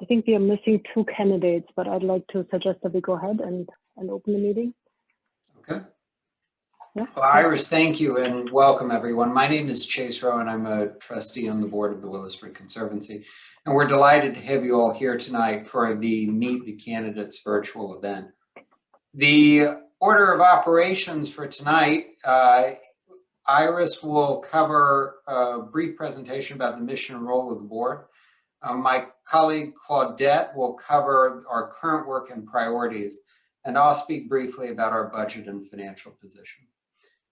I think we are missing 2 candidates, but I'd like to suggest that we go ahead and open the meeting. Okay. Yeah. Well, Iris, thank you and welcome everyone. My name is Chase Rowe and I'm a trustee on the board of the Willowsford Conservancy. And we're delighted to have you all here tonight for the Meet the Candidates virtual event. The order of operations for tonight, Iris will cover a brief presentation about the mission and role of the board. My colleague Claudette will cover our current work and priorities, and I'll speak briefly about our budget and financial position.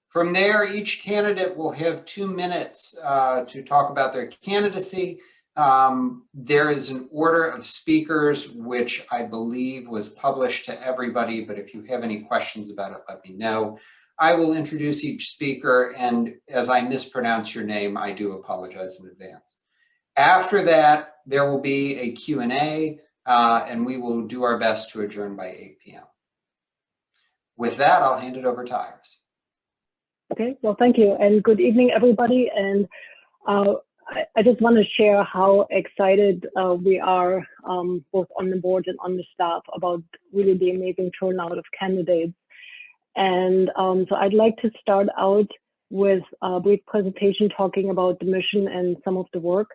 From there, each candidate will have 2 minutes to talk about their candidacy. There is an order of speakers, which I believe was published to everybody, but if you have any questions about it, let me know. I will introduce each speaker, and as I mispronounce your name, I do apologize in advance. After that, there will be a Q&A, and we will do our best to adjourn by 8 p.m. With that, I'll hand it over to Iris. Okay, well, thank you, and good evening, everybody. And I just want to share how excited we are, both on the board and on the staff, about really the amazing turnout of candidates. And so I'd like to start out with a brief presentation talking about the mission and some of the work.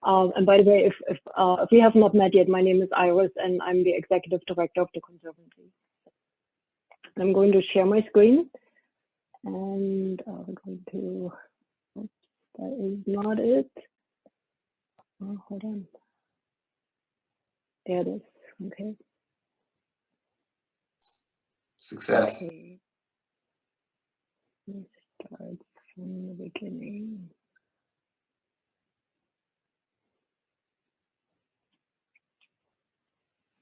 And by the way, if we have not met yet, my name is Iris and I'm the Executive Director of the Conservancy. I'm going to share my screen and we're going to, oops, that is not it. Oh, hold on. There it is, okay. Success. Okay. Let's start from the beginning.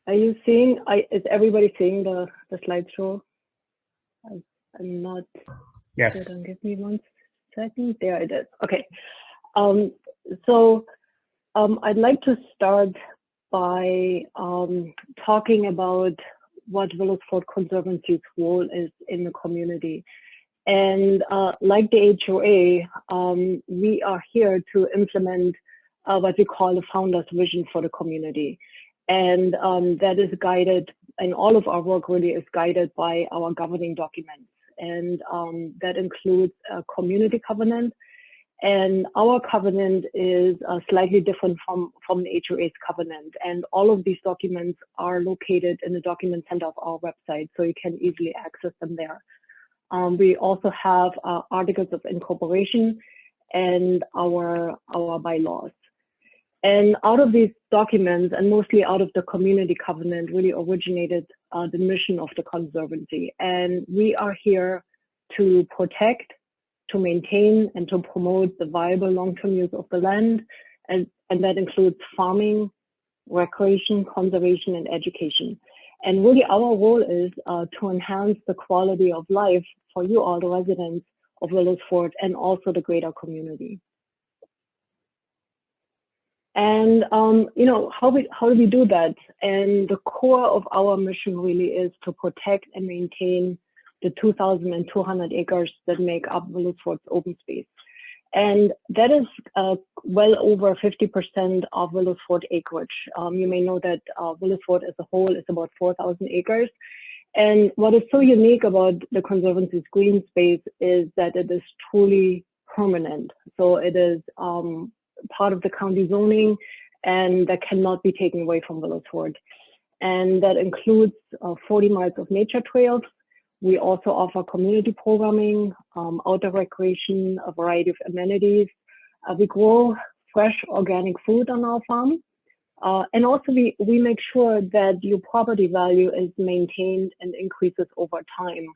Are you seeing, is everybody seeing the slideshow? I'm not. Yes. Hold on, give me 1 second. There it is. Okay. So I'd like to start by talking about what Willowsford Conservancy's role is in the community. And like the HOA, we are here to implement what we call the founder's vision for the community. And that is guided, and all of our work really is guided by our governing documents. And that includes a community covenant. And our covenant is slightly different from the HOA's covenant. And all of these documents are located in the document center of our website, so you can easily access them there. We also have articles of incorporation and our bylaws. And out of these documents, and mostly out of the community covenant, really originated the mission of the Conservancy. And we are here to protect, to maintain, and to promote the viable long-term use of the land. And that includes farming, recreation, conservation, and education. And really our role is to enhance the quality of life for you all, the residents of Willowsford, and also the greater community. And you know, how do we do that? And the core of our mission really is to protect and maintain the 2,200 acres that make up Willowsford's open space. And that is well over 50% of Willowsford acreage. You may know that Willowsford as a whole is about 4,000 acres. And what is so unique about the Conservancy's green space is that it is truly permanent. So it is part of the county zoning, and that cannot be taken away from Willowsford. And that includes 40 miles of nature trails. We also offer community programming, outdoor recreation, a variety of amenities. We grow fresh organic food on our farm. And also we make sure that your property value is maintained and increases over time.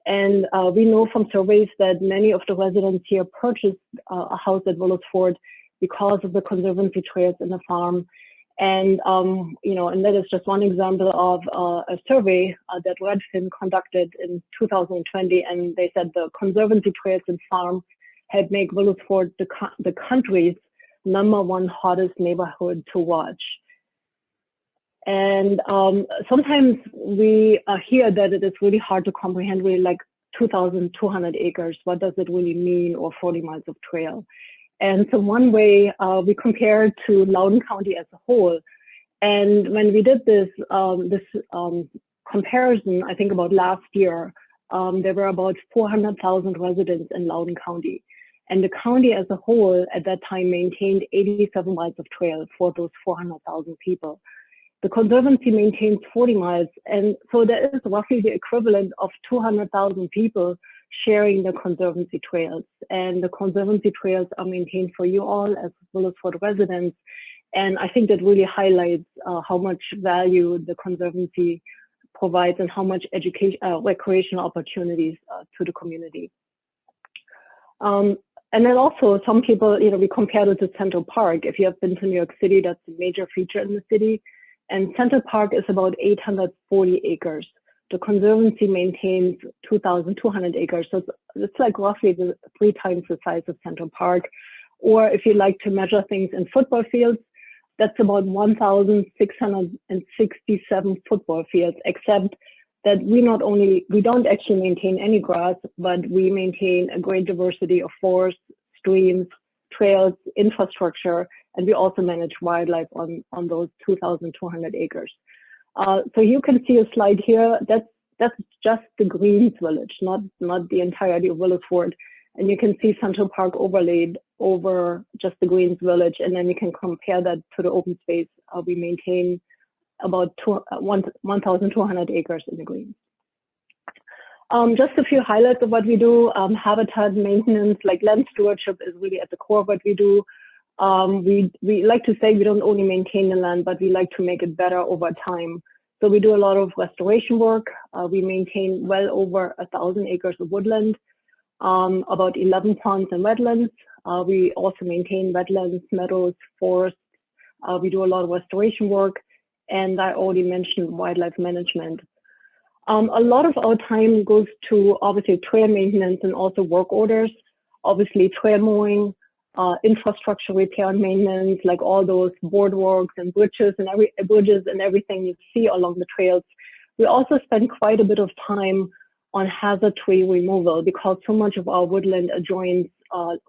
And we know from surveys that many of the residents here purchased a house at Willowsford because of the Conservancy trails in the farm. And, you know, and that is just one example of a survey that Redfin conducted in 2020. And they said the Conservancy trails and farm had made Willowsford the country's #1 hottest neighborhood to watch. And sometimes we hear that it is really hard to comprehend, really, like 2,200 acres. What does it really mean, or 40 miles of trail? And so one way we compare to Loudoun County as a whole, And when we did this comparison, I think about last year, there were about 400,000 residents in Loudoun County. And the county as a whole at that time maintained 87 miles of trail for those 400,000 people. The Conservancy maintains 40 miles. And so there is roughly the equivalent of 200,000 people sharing the Conservancy trails. And the Conservancy trails are maintained for you all as Willowsford residents. And I think that really highlights how much value the Conservancy provides and how much education, recreational opportunities to the community. And then also some people, we compared it to Central Park. If you have been to New York City, that's a major feature in the city. And Central Park is about 840 acres. The Conservancy maintains 2,200 acres. So it's like roughly 3 times the size of Central Park. Or if you like to measure things in football fields, that's about 1,667 football fields, except that we don't actually maintain any grass, but we maintain a great diversity of forests, streams, trails, infrastructure, and we also manage wildlife on those 2,200 acres. So you can see a slide here. That's just the Greens Village, not the entirety of Willowsford. And you can see Central Park overlaid over just the Greens Village, and then you can compare that to the open space. We maintain about 1,200 acres in the Greens. Just a few highlights of what we do. Habitat maintenance, like land stewardship, is really at the core of what we do. We like to say we don't only maintain the land, but we like to make it better over time. So we do a lot of restoration work. We maintain well over 1,000 acres of woodland, about 11 ponds and wetlands. We also maintain wetlands, meadows, forests. We do a lot of restoration work. And I already mentioned wildlife management. A lot of our time goes to obviously trail maintenance and also work orders, obviously trail mowing, infrastructure repair and maintenance, like all those boardwalks and bridges and everything you see along the trails. We also spend quite a bit of time on hazard tree removal because so much of our woodland adjoins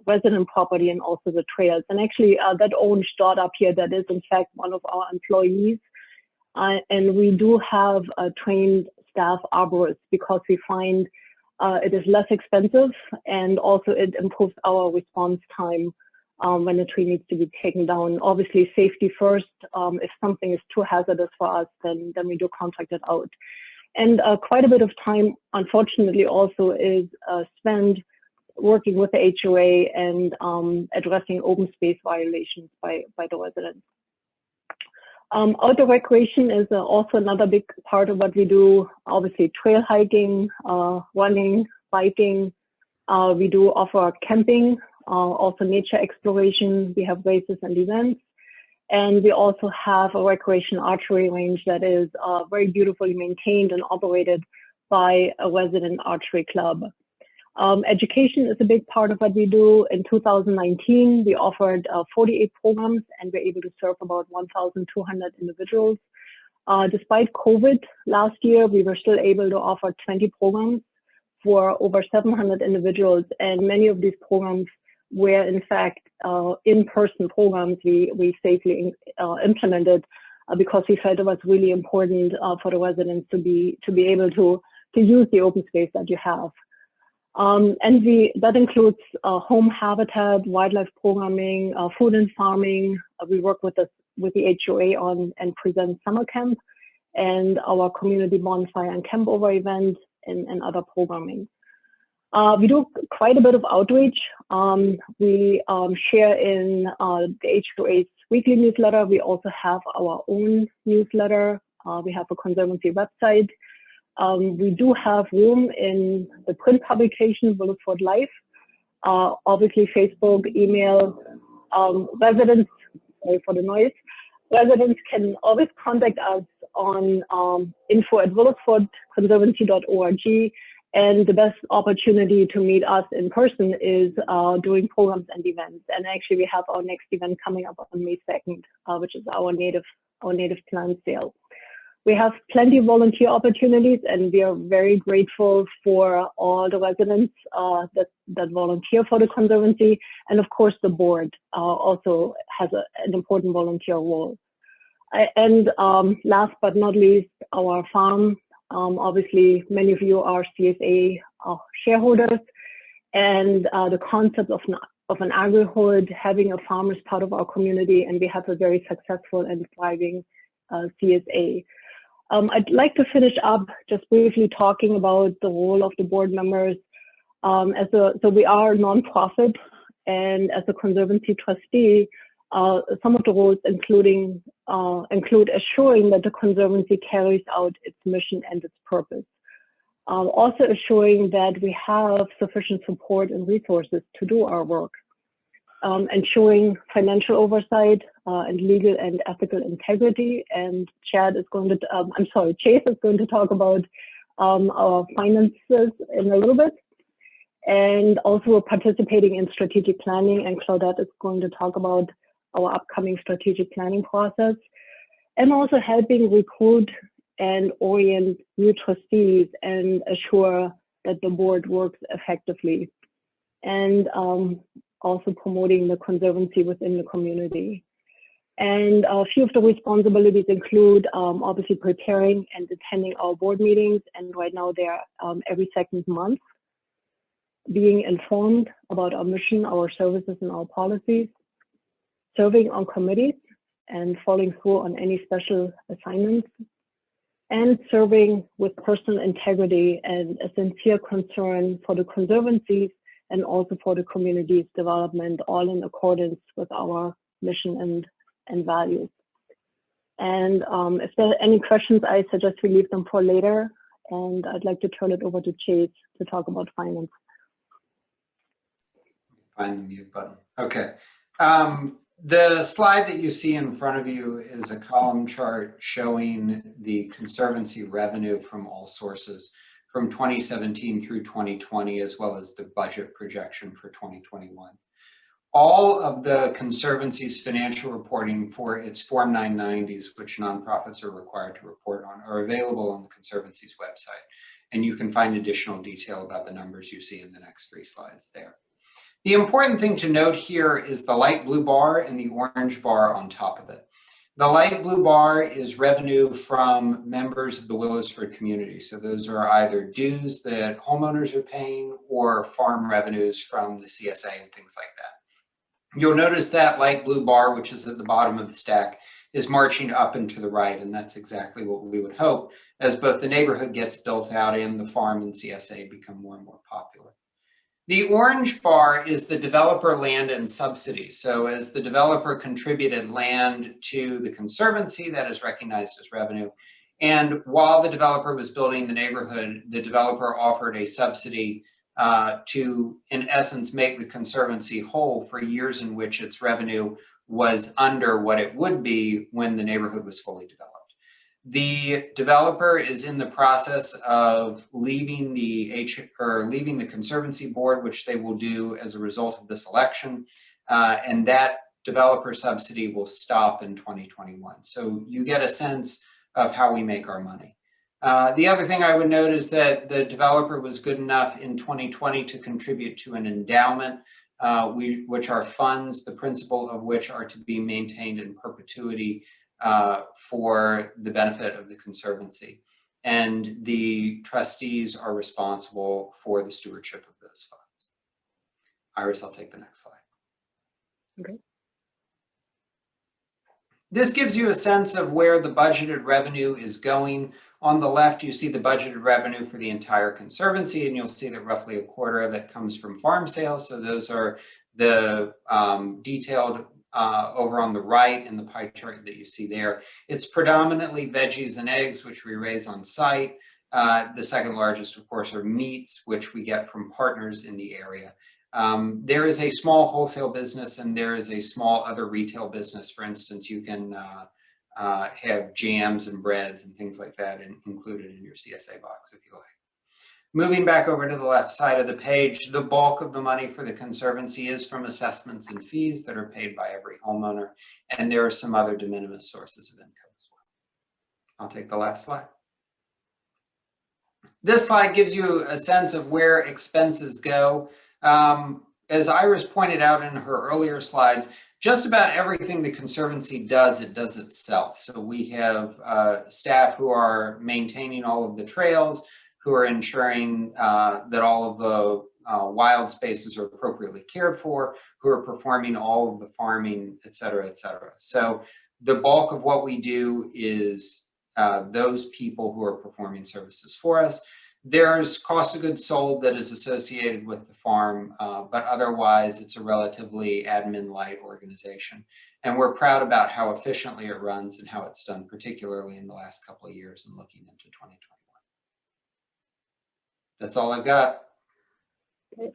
resident property and also the trails. And actually that orange dot up here, that is in fact one of our employees. And we do have trained staff arborists because we find it is less expensive and also it improves our response time when the tree needs to be taken down. Obviously, safety first. If something is too hazardous for us, then we do contract it out. And quite a bit of time, unfortunately, also is spent working with the HOA and addressing open space violations by the residents. Outdoor recreation is also another big part of what we do. Obviously, trail hiking, running, biking. We do offer camping, also nature exploration. We have races and events. And we also have a recreation archery range that is very beautifully maintained and operated by a resident archery club. Education is a big part of what we do. In 2019, we offered 48 programs and we're able to serve about 1,200 individuals. Despite COVID last year, we were still able to offer 20 programs for over 700 individuals. And many of these programs were in fact in-person programs we safely implemented because we felt it was really important for the residents to be able to use the open space that you have. And that includes home habitat, wildlife programming, food and farming. We work with the HOA on and present summer camp and our community bonfire and camp over event and other programming. We do quite a bit of outreach. We share in the HOA's weekly newsletter. We also have our own newsletter. We have a Conservancy website. We do have room in the print publication, Willowsford Live, obviously Facebook, email, residents, sorry for the noise, residents can always contact us on info@willowsfordconservancy.org, and the best opportunity to meet us in person is doing programs and events. And actually we have our next event coming up on May 2nd, which is our native plant sale. We have plenty of volunteer opportunities, and we are very grateful for all the residents that volunteer for the Conservancy. And of course, the board also has an important volunteer role. Last but not least, our farm. Obviously, many of you are CSA shareholders, and the concept of an agrihold, having a farm as part of our community, and we have a very successful and thriving CSA. I'd like to finish up just briefly talking about the role of the board members. So we are a nonprofit, and as a Conservancy trustee, some of the roles include assuring that the Conservancy carries out its mission and its purpose. Also assuring that we have sufficient support and resources to do our work. Ensuring financial oversight and legal and ethical integrity. And Chase is going to talk about our finances in a little bit. And also participating in strategic planning, and Claudette is going to talk about our upcoming strategic planning process, and also helping recruit and orient new trustees and assure that the board works effectively, and also promoting the Conservancy within the community. And a few of the responsibilities include obviously preparing and attending our board meetings, and right now they're every second month, being informed about our mission, our services, and our policies, serving on committees and following through on any special assignments, and serving with personal integrity and a sincere concern for the Conservancy and also for the community's development, all in accordance with our mission and values. And if there are any questions, I suggest we leave them for later. And I'd like to turn it over to Chase to talk about finance. Find the mute button. Okay. The slide that you see in front of you is a column chart showing the Conservancy revenue from all sources from 2017 through 2020, as well as the budget projection for 2021. All of the Conservancy's financial reporting for its Form 990s, which nonprofits are required to report on, are available on the Conservancy's website. And you can find additional detail about the numbers you see in the next 3 slides there. The important thing to note here is the light blue bar and the orange bar on top of it. The light blue bar is revenue from members of the Willowsford community. So those are either dues that homeowners are paying or farm revenues from the CSA and things like that. You'll notice that light blue bar, which is at the bottom of the stack, is marching up and to the right, and that's exactly what we would hope as both the neighborhood gets built out and the farm and CSA become more and more popular. The orange bar is the developer land and subsidy. So as the developer contributed land to the Conservancy, that is recognized as revenue. And while the developer was building the neighborhood, the developer offered a subsidy to, in essence, make the Conservancy whole for years in which its revenue was under what it would be when the neighborhood was fully developed. The developer is in the process of leaving the Conservancy board, which they will do as a result of this election, and that developer subsidy will stop in 2021. So you get a sense of how we make our money. The other thing I would note is that the developer was good enough in 2020 to contribute to an endowment, which are funds, the principal of which are to be maintained in perpetuity for the benefit of the Conservancy. And the trustees are responsible for the stewardship of those funds. Iris, I'll take the next slide. Okay. This gives you a sense of where the budgeted revenue is going. On the left, you see the budgeted revenue for the entire Conservancy, and you'll see that roughly a quarter of it comes from farm sales. So those are the detailed over on the right in the pie chart that you see there. It's predominantly veggies and eggs, which we raise on site. The second largest, of course, are meats, which we get from partners in the area. There is a small wholesale business and there is a small other retail business. For instance, you can have jams and breads and things like that included in your CSA box if you like. Moving back over to the left side of the page, the bulk of the money for the Conservancy is from assessments and fees that are paid by every homeowner, and there are some other de minimis sources of income as well. I'll take the last slide. This slide gives you a sense of where expenses go. as Iris pointed out in her earlier slides, just about everything the Conservancy does, it does itself. So we have staff who are maintaining all of the trails, who are ensuring that all of the wild spaces are appropriately cared for, who are performing all of the farming, et cetera, et cetera. So the bulk of what we do is those people who are performing services for us. There's cost of goods sold that is associated with the farm, but otherwise it's a relatively admin light organization. And we're proud about how efficiently it runs and how it's done, particularly in the last couple of years and looking into 2021. That's all I've got. Okay.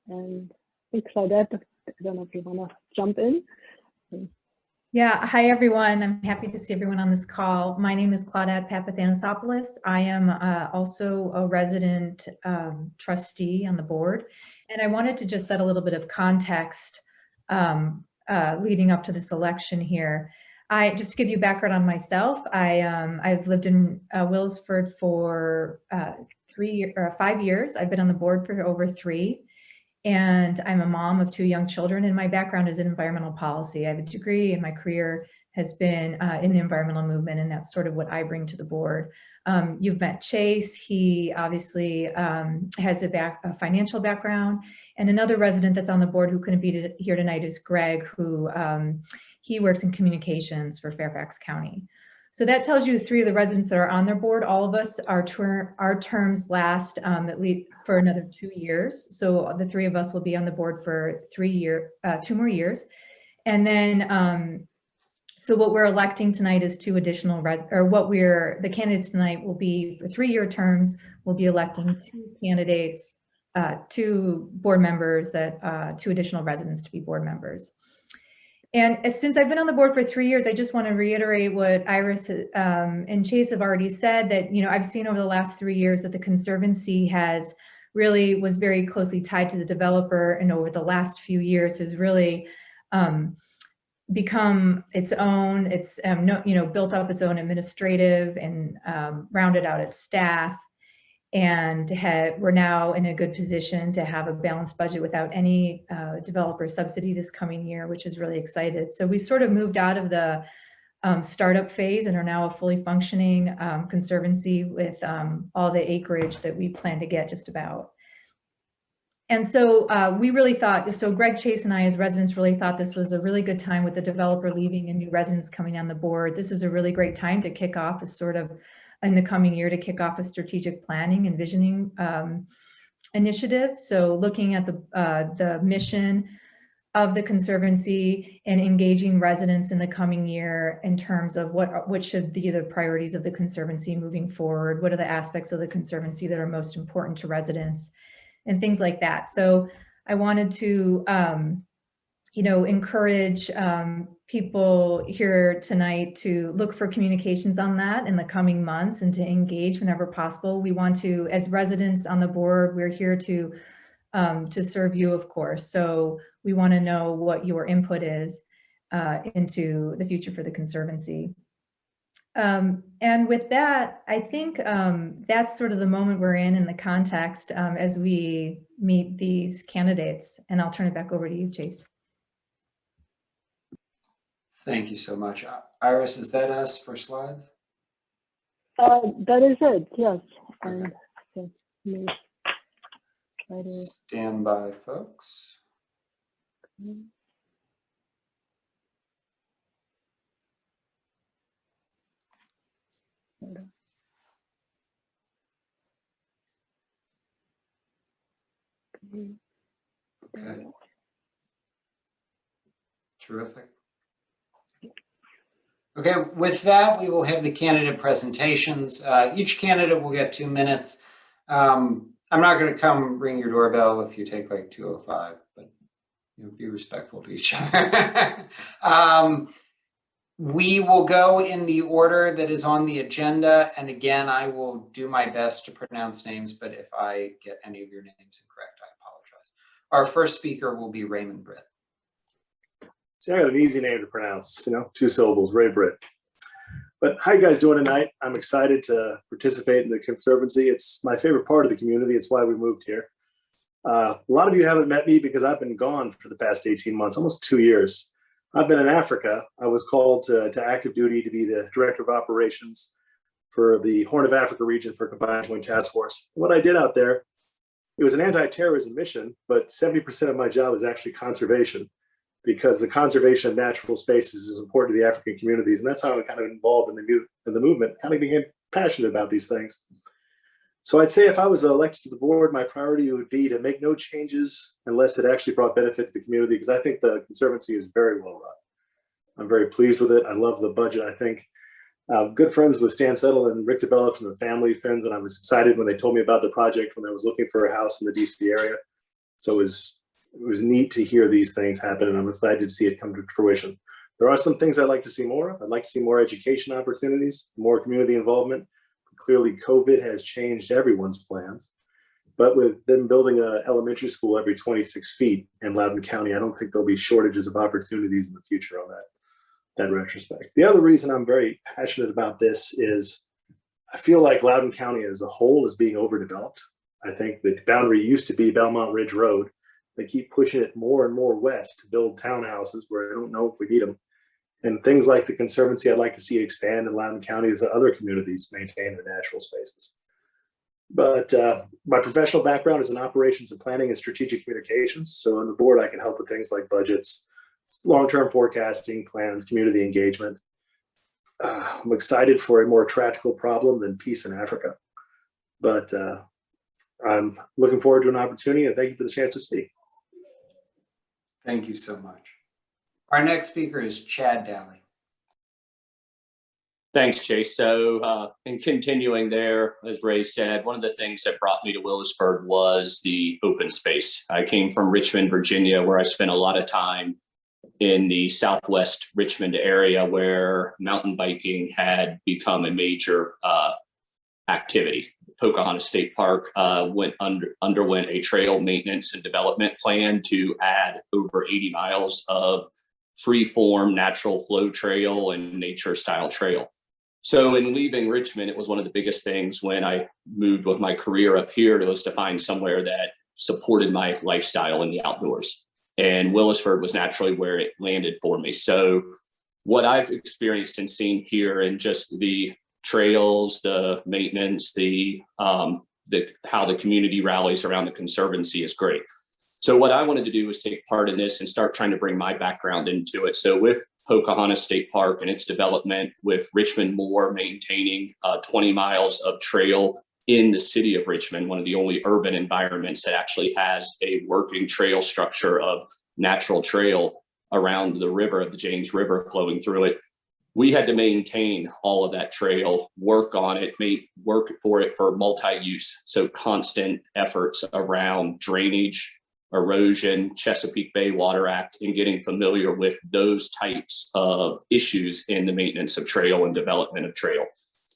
And Claudette, I don't know if you want to jump in. Yeah, hi everyone. I'm happy to see everyone on this call. My name is Claudette Papathanasopoulos. I am also a resident trustee on the board, and I wanted to just set a little bit of context leading up to this election here. Just to give you background on myself, I've lived in Willowsford for 5 years. I've been on the board for over 3. And I'm a mom of 2 young children, and my background is in environmental policy. I have a degree, and my career has been in the environmental movement, and that's sort of what I bring to the board. You've met Chase. He obviously has a financial background, and another resident that's on the board who couldn't be here tonight is Greg, who he works in communications for Fairfax County. So that tells you 3 of the residents that are on their board. All of us, our terms last at least for another 2 years. So the 3 of us will be on the board for 2 more years. And then, so what we're electing tonight is 2 additional, the candidates tonight will be for 3-year terms. We'll be electing 2 candidates, 2 board members, 2 additional residents to be board members. And since I've been on the board for 3 years, I just want to reiterate what Iris and Chase have already said, that, you know, I've seen over the last 3 years that the Conservancy was very closely tied to the developer, and over the last few years has really become its own. It's built up its own administrative and rounded out its staff. And we're now in a good position to have a balanced budget without any developer subsidy this coming year, which is really excited. So we've sort of moved out of the startup phase and are now a fully functioning Conservancy with all the acreage that we plan to get just about. And so we really thought, so Greg, Chase, and I as residents really thought this was a really good time with the developer leaving and new residents coming on the board. This is a really great time to kick off a sort of, in the coming year, to kick off a strategic planning and visioning initiative. So looking at the mission of the Conservancy and engaging residents in the coming year in terms of what should be the priorities of the Conservancy moving forward, what are the aspects of the Conservancy that are most important to residents, and things like that. So I wanted to encourage people here tonight to look for communications on that in the coming months and to engage whenever possible. We want to, as residents on the board, we're here to serve you, of course. So we want to know what your input is into the future for the Conservancy. And with that, I think that's sort of the moment we're in the context as we meet these candidates. And I'll turn it back over to you, Chase. Thank you so much. Iris, is that us for slides? That is it, yes. And let me try to stand by, folks. Okay. Terrific. Okay, with that, we will have the candidate presentations. Each candidate will get 2 minutes. I'm not going to come ring your doorbell if you take like 2:05, but be respectful to each other. We will go in the order that is on the agenda. And again, I will do my best to pronounce names, but if I get any of your names incorrect, I apologize. Our first speaker will be Raymond Britt. See, I got an easy name to pronounce, 2 syllables, Ray Britt. But how you guys doing tonight? I'm excited to participate in the Conservancy. It's my favorite part of the community. It's why we moved here. A lot of you haven't met me because I've been gone for the past 18 months, almost 2 years. I've been in Africa. I was called to active duty to be the director of operations for the Horn of Africa region for Combined Joint Task Force. What I did out there, it was an anti-terrorism mission, but 70% of my job is actually conservation, because the conservation of natural spaces is important to the African communities. And that's how I kind of involved in the movement, kind of became passionate about these things. So I'd say if I was elected to the board, my priority would be to make no changes unless it actually brought benefit to the community, because I think the Conservancy is very well run. I'm very pleased with it. I love the budget. I think good friends with Stan Settle and Rick DeBella from the family friends, and I was excited when they told me about the project when I was looking for a house in the DC area. So it was neat to hear these things happen, and I'm excited to see it come to fruition. There are some things I'd like to see more of. I'd like to see more education opportunities, more community involvement. Clearly, COVID has changed everyone's plans. But with them building an elementary school every 26 feet in Loudoun County, I don't think there'll be shortages of opportunities in the future on that retrospect. The other reason I'm very passionate about this is I feel like Loudoun County as a whole is being overdeveloped. I think the boundary used to be Belmont Ridge Road. They keep pushing it more and more west to build townhouses where I don't know if we need them. And things like the Conservancy, I'd like to see expand in Loudoun County as other communities maintain their natural spaces. But my professional background is in operations and planning and strategic communications. So on the board, I can help with things like budgets, long-term forecasting, plans, community engagement. I'm excited for a more practical problem than peace in Africa. But I'm looking forward to an opportunity, and thank you for the chance to speak. Thank you so much. Our next speaker is Chad Daly. Thanks, Chase. So in continuing there, as Ray said, one of the things that brought me to Willowsford was the open space. I came from Richmond, Virginia, where I spent a lot of time in the Southwest Richmond area where mountain biking had become a major activity. Pocahontas State Park underwent a trail maintenance and development plan to add over 80 miles of free-form natural flow trail and nature style trail. So in leaving Richmond, it was one of the biggest things when I moved with my career up here was to find somewhere that supported my lifestyle in the outdoors. And Willowsford was naturally where it landed for me. So what I've experienced and seen here and just the trails, the maintenance, how the community rallies around the Conservancy is great. So what I wanted to do was take part in this and start trying to bring my background into it. So with Pocahontas State Park and its development, with Richmond Moore maintaining 20 miles of trail in the city of Richmond, one of the only urban environments that actually has a working trail structure of natural trail around the river, of the James River flowing through it, we had to maintain all of that trail, work on it, work for it for multi-use. So constant efforts around drainage, erosion, Chesapeake Bay Water Act, and getting familiar with those types of issues in the maintenance of trail and development of trail.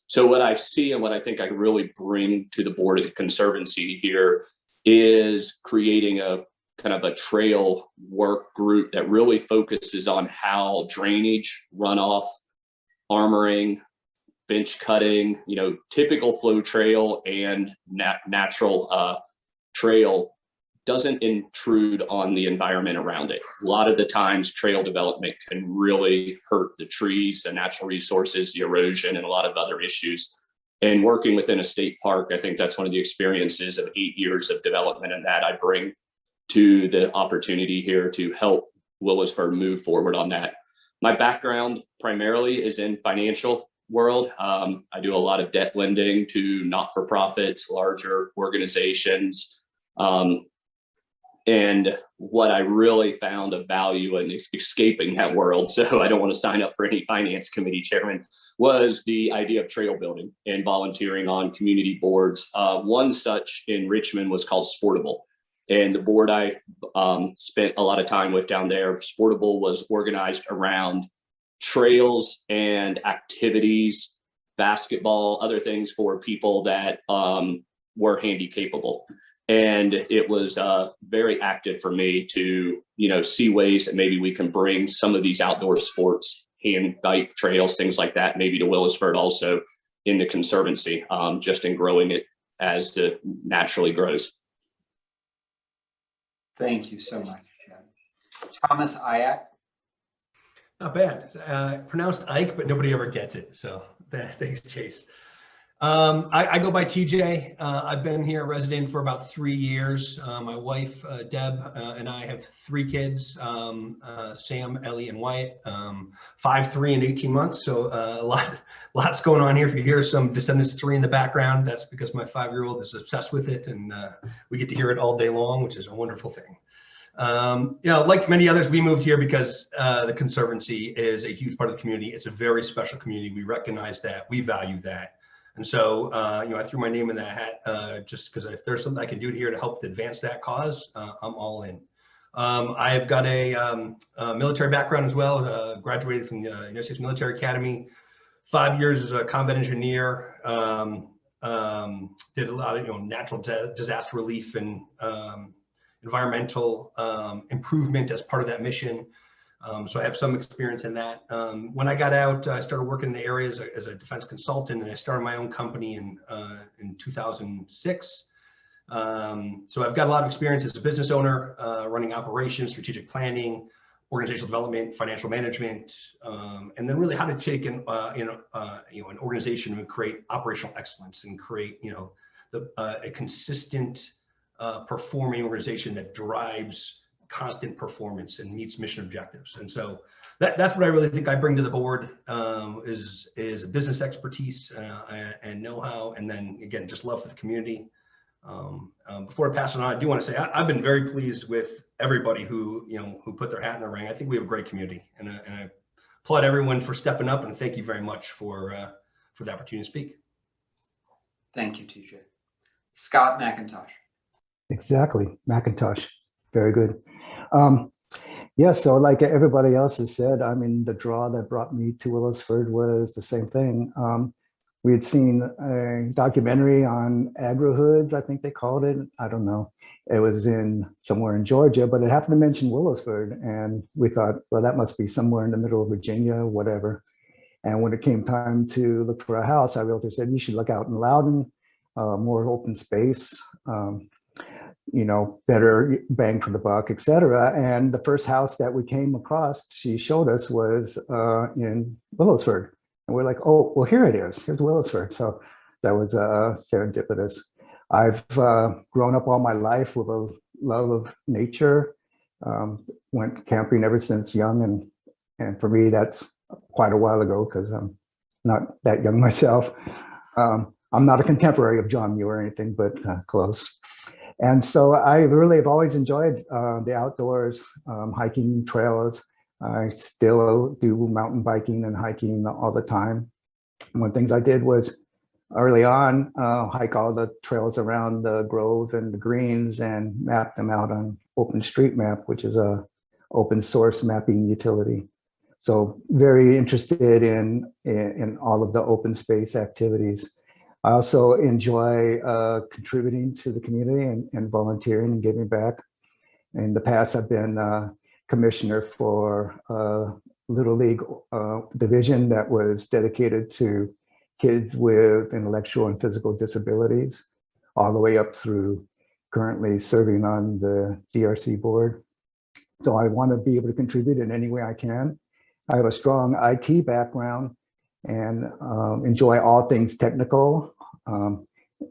So what I see and what I think I really bring to the board of the Conservancy here is creating a kind of a trail work group that really focuses on how drainage, runoff, armoring, bench cutting, typical flow trail and natural trail doesn't intrude on the environment around it. A lot of the times trail development can really hurt the trees, the natural resources, the erosion, and a lot of other issues. And working within a state park, I think that's one of the experiences of 8 years of development and that I bring to the opportunity here to help Willowsford move forward on that. My background primarily is in financial world. I do a lot of debt lending to not-for-profits, larger organizations. And what I really found of value in escaping that world, so I don't want to sign up for any finance committee chairman, was the idea of trail building and volunteering on community boards. One such in Richmond was called Sportable. And the board I spent a lot of time with down there, Sportable, was organized around trails and activities, basketball, other things for people that were handy capable. And it was very active for me to, see ways that maybe we can bring some of these outdoor sports, hand bike trails, things like that, maybe to Willowsford also in the Conservancy, just in growing it as it naturally grows. Thank you so much, Chad. Thomas Ayak. Not bad. Pronounced Ike, but nobody ever gets it. So thanks, Chase. I go by TJ. I've been here a resident for about 3 years. My wife, Deb, and I have 3 kids, Sam, Ellie, and Wyatt, 5, 3, and 18 months. So lots going on here. If you hear some Descendants 3 in the background, that's because my 5-year-old is obsessed with it, and we get to hear it all day long, which is a wonderful thing. Like many others, we moved here because the Conservancy is a huge part of the community. It's a very special community. We recognize that. We value that. And so, I threw my name in that hat just because if there's something I can do here to help advance that cause, I'm all in. I've got a military background as well. Graduated from the United States Military Academy. 5 years as a combat engineer. Did a lot of natural disaster relief and environmental improvement as part of that mission. So I have some experience in that. When I got out, I started working in the area as a defense consultant, and I started my own company in 2006. So I've got a lot of experience as a business owner, running operations, strategic planning, organizational development, financial management, and then really how to take an organization and create operational excellence and create a consistent performing organization that drives constant performance and meets mission objectives. And so that's what I really think I bring to the board, is a business expertise and know-how, and then again, just love for the community. Before I pass it on, I do want to say I've been very pleased with everybody who put their hat in the ring. I think we have a great community, and I applaud everyone for stepping up, and thank you very much for the opportunity to speak. Thank you, TJ. Scott McIntosh. Exactly, McIntosh. Very good. Yeah, so like everybody else has said, I mean, the draw that brought me to Willowsford was the same thing. We had seen a documentary on agri-hoods, I think they called it. I don't know. It was somewhere in Georgia, but it happened to mention Willowsford. And we thought, well, that must be somewhere in the middle of Virginia, whatever. And when it came time to look for a house, our realtor said, you should look out in Loudon, more open space, better bang for the buck, et cetera. And the first house that we came across, she showed us, was in Willowsford. And we're like, oh, well, here it is. Here's Willowsford. So that was serendipitous. I've grown up all my life with a love of nature. Went camping ever since young. And for me, that's quite a while ago because I'm not that young myself. I'm not a contemporary of John Muir or anything, but close. And so I really have always enjoyed the outdoors, hiking trails. I still do mountain biking and hiking all the time. One of the things I did was early on hike all the trails around the Grove and the Greens and map them out on OpenStreetMap, which is a open source mapping utility. So very interested in all of the open space activities. I also enjoy contributing to the community and volunteering and giving back. In the past, I've been commissioner for a Little League division that was dedicated to kids with intellectual and physical disabilities, all the way up through currently serving on the DRC board. So I want to be able to contribute in any way I can. I have a strong IT background and enjoy all things technical.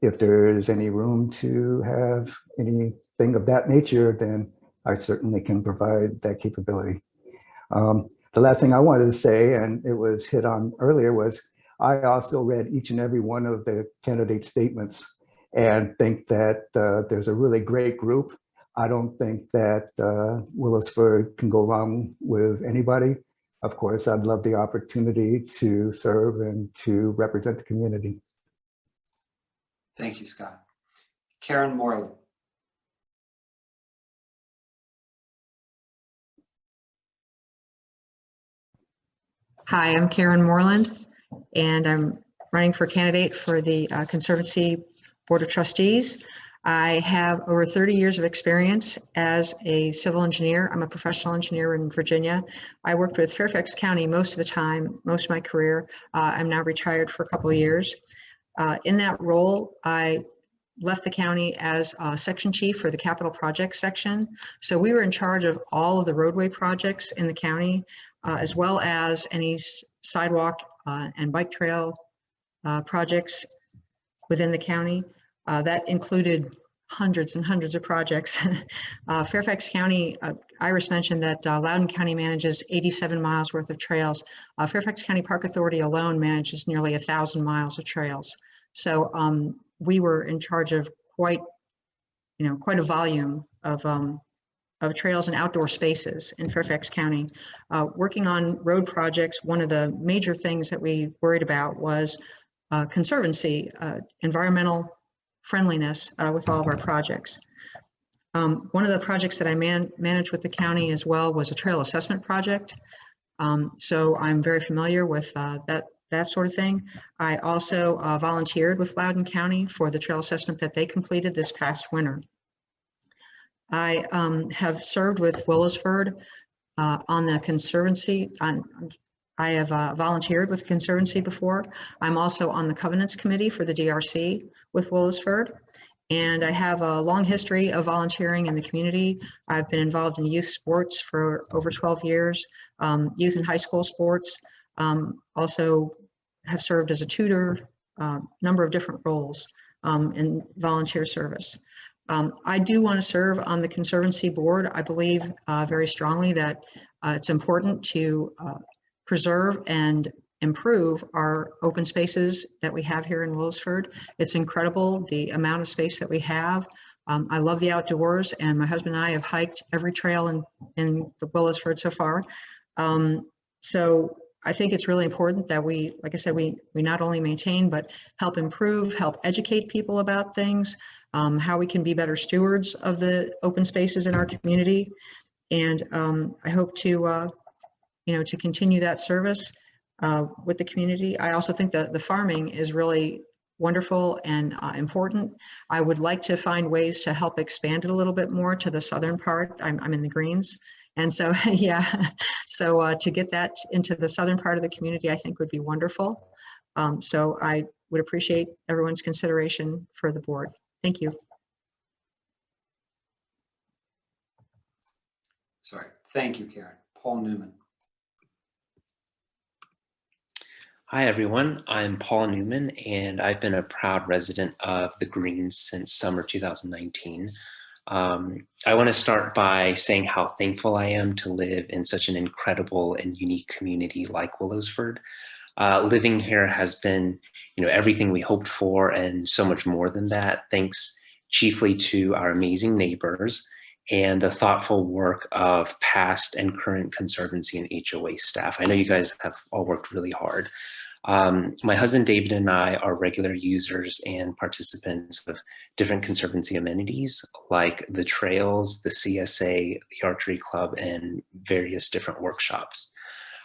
If there is any room to have anything of that nature, then I certainly can provide that capability. The last thing I wanted to say, and it was hit on earlier, was I also read each and every one of the candidate statements and think that there's a really great group. I don't think that Willowsford can go wrong with anybody. Of course, I'd love the opportunity to serve and to represent the community. Thank you, Scott. Karen Morland. Hi, I'm Karen Morland, and I'm running for candidate for the Conservancy Board of Trustees. I have over 30 years of experience as a civil engineer. I'm a professional engineer in Virginia. I worked with Fairfax County most of the time, most of my career. I'm now retired for a couple of years. In that role, I left the county as section chief for the capital projects section. So we were in charge of all of the roadway projects in the county, as well as any sidewalk and bike trail projects within the county. That included hundreds and hundreds of projects. Fairfax County, Iris mentioned that Loudoun County manages 87 miles worth of trails. Fairfax County Park Authority alone manages nearly 1,000 miles of trails. So we were in charge of quite a volume of trails and outdoor spaces in Fairfax County. Working on road projects, one of the major things that we worried about was Conservancy, environmental friendliness with all of our projects. One of the projects that I managed with the county as well was a trail assessment project. So I'm very familiar with that sort of thing. I also volunteered with Loudoun County for the trail assessment that they completed this past winter. I have served with Willowsford on the Conservancy. I have volunteered with Conservancy before. I'm also on the Covenants Committee for the DRC with Willowsford. And I have a long history of volunteering in the community. I've been involved in youth sports for over 12 years, youth and high school sports. Also have served as a tutor, number of different roles in volunteer service. I do want to serve on the Conservancy board. I believe very strongly that it's important to preserve and improve our open spaces that we have here in Willowsford. It's incredible the amount of space that we have. I love the outdoors, and my husband and I have hiked every trail in the Willowsford so far. So I think it's really important that we, like I said, we not only maintain, but help improve, help educate people about things, how we can be better stewards of the open spaces in our community. And I hope to, to continue that service with the community. I also think that the farming is really wonderful and important. I would like to find ways to help expand it a little bit more to the southern part. I'm in the Greens. And so, yeah, so to get that into the southern part of the community, I think would be wonderful. So I would appreciate everyone's consideration for the board. Thank you. Sorry. Thank you, Karen. Paul Newman. Hi, everyone. I'm Paul Newman, and I've been a proud resident of the Greens since summer 2019. I want to start by saying how thankful I am to live in such an incredible and unique community like Willowsford. Living here has been, everything we hoped for and so much more than that, thanks chiefly to our amazing neighbors and the thoughtful work of past and current Conservancy and HOA staff. I know you guys have all worked really hard. My husband David and I are regular users and participants of different Conservancy amenities like the trails, the CSA, the archery club, and various different workshops.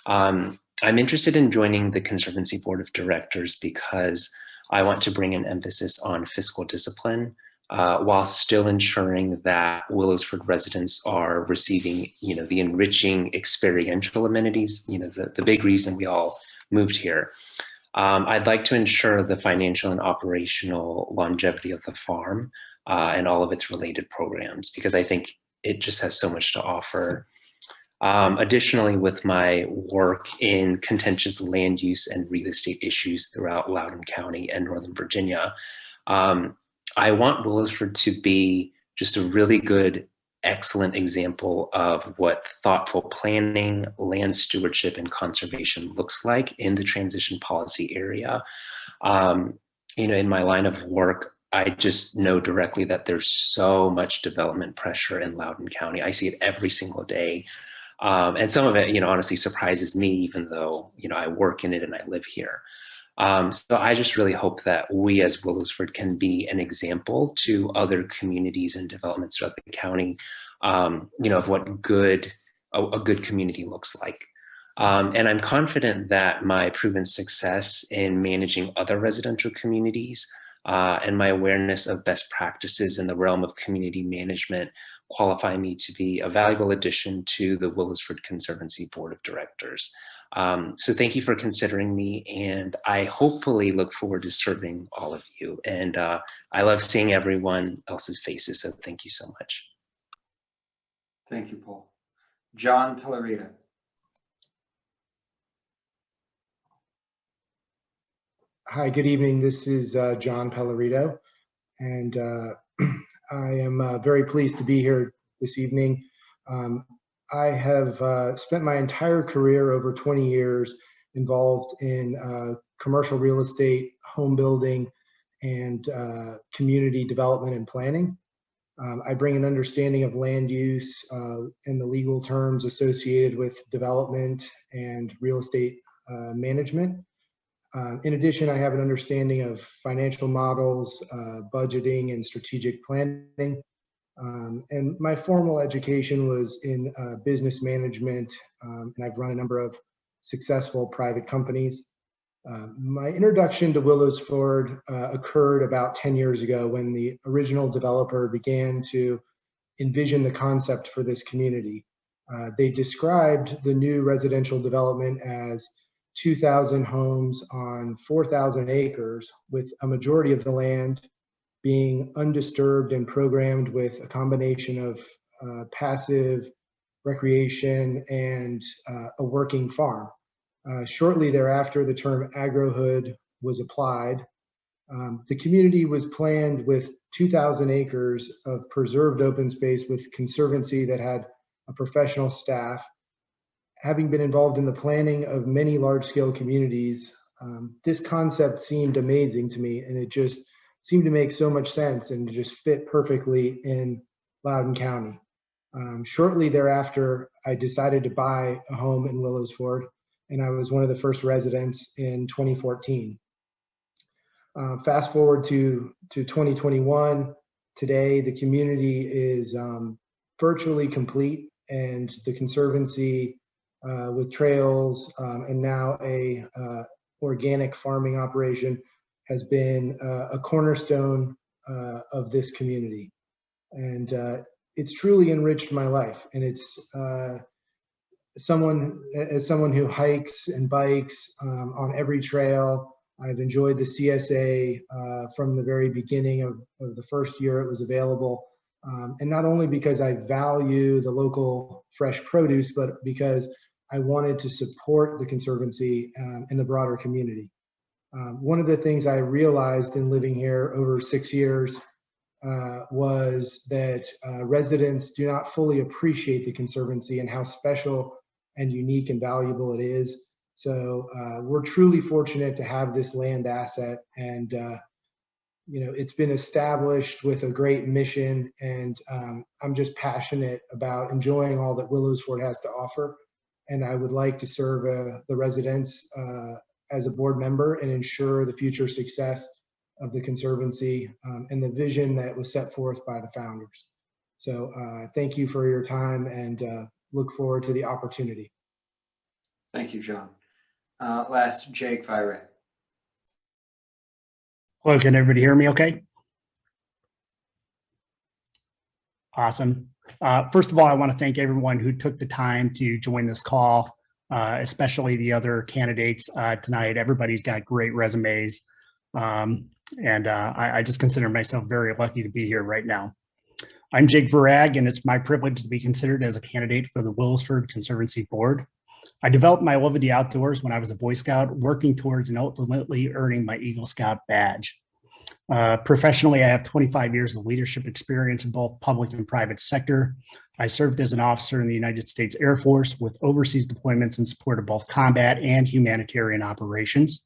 I'm interested in joining the Conservancy Board of Directors because I want to bring an emphasis on fiscal discipline while still ensuring that Willowsford residents are receiving, the enriching experiential amenities, the big reason we all moved here. I'd like to ensure the financial and operational longevity of the farm and all of its related programs, because I think it just has so much to offer. Additionally, with my work in contentious land use and real estate issues throughout Loudoun County and Northern Virginia, I want Willowsford to be just a really good, excellent example of what thoughtful planning, land stewardship, and conservation looks like in the transition policy area. In my line of work, I just know directly that there's so much development pressure in Loudoun County. I see it every single day. And some of it, honestly surprises me, even though, I work in it and I live here. So I just really hope that we as Willowsford can be an example to other communities and developments throughout the county, of what a good community looks like. And I'm confident that my proven success in managing other residential communities and my awareness of best practices in the realm of community management qualify me to be a valuable addition to the Willowsford Conservancy Board of Directors. So thank you for considering me, and I hopefully look forward to serving all of you. And I love seeing everyone else's faces, so thank you so much. Thank you, Paul. John Pilarita. Hi, good evening. This is John Pilarita, and I am very pleased to be here this evening. I have spent my entire career, over 20 years, involved in commercial real estate, home building, and community development and planning. I bring an understanding of land use and the legal terms associated with development and real estate management. In addition, I have an understanding of financial models, budgeting, and strategic planning. And my formal education was in business management, and I've run a number of successful private companies. My introduction to Willowsford occurred about 10 years ago when the original developer began to envision the concept for this community. They described the new residential development as 2,000 homes on 4,000 acres, with a majority of the land being undisturbed and programmed with a combination of passive recreation and a working farm. Shortly thereafter, the term agrohood was applied. The community was planned with 2,000 acres of preserved open space with Conservancy that had a professional staff. Having been involved in the planning of many large-scale communities, this concept seemed amazing to me, and it just seemed to make so much sense and to just fit perfectly in Loudoun County. Shortly thereafter, I decided to buy a home in Willowsford, and I was one of the first residents in 2014. Fast forward to 2021, today the community is virtually complete, and the Conservancy with trails and now a organic farming operation has been a cornerstone of this community. And it's truly enriched my life. And it's as someone who hikes and bikes on every trail, I've enjoyed the CSA from the very beginning of the first year it was available. And not only because I value the local fresh produce, but because I wanted to support the Conservancy and the broader community. One of the things I realized in living here over 6 years was that residents do not fully appreciate the Conservancy and how special and unique and valuable it is. So we're truly fortunate to have this land asset, and you know, it's been established with a great mission, and I'm just passionate about enjoying all that Willowsford has to offer. And I would like to serve the residents as a board member and ensure the future success of the Conservancy and the vision that was set forth by the founders. So thank you for your time, and look forward to the opportunity. Thank you, John. Last, Jake Fyret. Hello, can everybody hear me okay? Awesome. First of all, I want to thank everyone who took the time to join this call, especially the other candidates tonight. Everybody's got great resumes, and I just consider myself very lucky to be here right now. I'm Jake Virag, and it's my privilege to be considered as a candidate for the Willowsford Conservancy Board. I developed my love of the outdoors when I was a Boy Scout, working towards and ultimately earning my Eagle Scout badge. Professionally, I have 25 years of leadership experience in both public and private sector. I served as an officer in the United States Air Force with overseas deployments in support of both combat and humanitarian operations.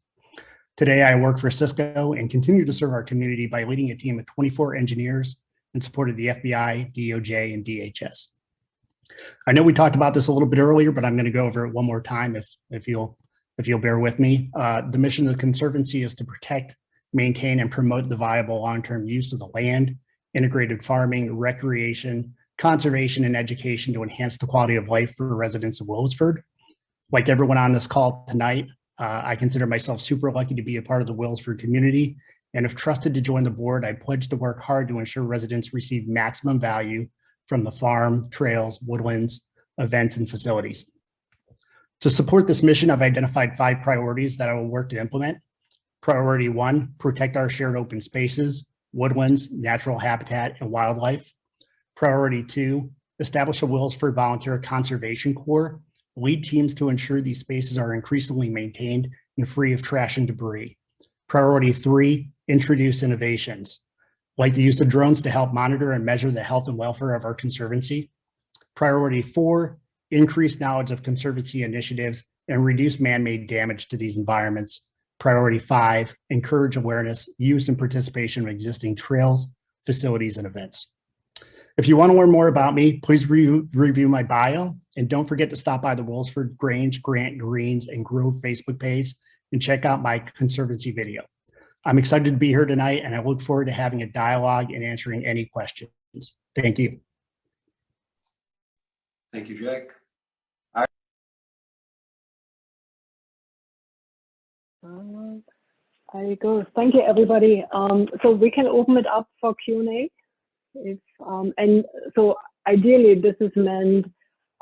Today, I work for Cisco and continue to serve our community by leading a team of 24 engineers in support of the FBI, DOJ, and DHS. I know we talked about this a little bit earlier, but I'm going to go over it one more time if you'll bear with me. The mission of the Conservancy is to protect, maintain, and promote the viable long-term use of the land, integrated farming, recreation, conservation, and education to enhance the quality of life for residents of Willowsford. Like everyone on this call tonight, I consider myself super lucky to be a part of the Willowsford community, and if trusted to join the board, I pledge to work hard to ensure residents receive maximum value from the farm, trails, woodlands, events, and facilities. To support this mission, I've identified 5 priorities that I will work to implement. Priority 1, protect our shared open spaces, woodlands, natural habitat, and wildlife. Priority 2, establish a Willowsford Volunteer Conservation Corps, lead teams to ensure these spaces are increasingly maintained and free of trash and debris. Priority 3, introduce innovations, like the use of drones to help monitor and measure the health and welfare of our Conservancy. Priority 4, increase knowledge of Conservancy initiatives and reduce man-made damage to these environments. Priority 5, encourage awareness, use, and participation of existing trails, facilities, and events. If you want to learn more about me, please review my bio, and don't forget to stop by the Willowsford Grange, Grant, Greens, and Grove Facebook page and check out my Conservancy video. I'm excited to be here tonight, and I look forward to having a dialogue and answering any questions. Thank you. Thank you, Jake. There you go. Thank you, everybody. So we can open it up for Q&A. And so ideally, this is meant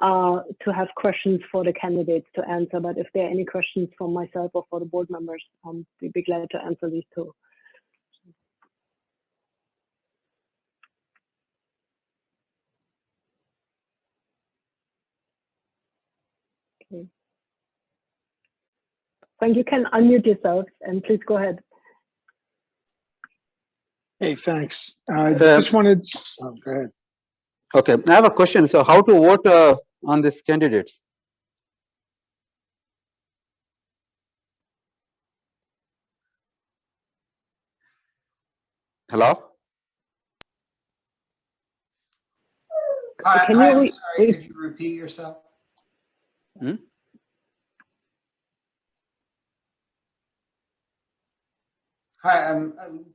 to have questions for the candidates to answer. But if there are any questions from myself or for the board members, we'd be glad to answer these too. Okay. Frank, you can unmute yourself and please go ahead. Hey, thanks. Just wanted, oh, go ahead. Okay, I have a question. So how to vote on these candidates? Hello? Hi, Can I'm you sorry, could you repeat yourself? Hmm? Hi,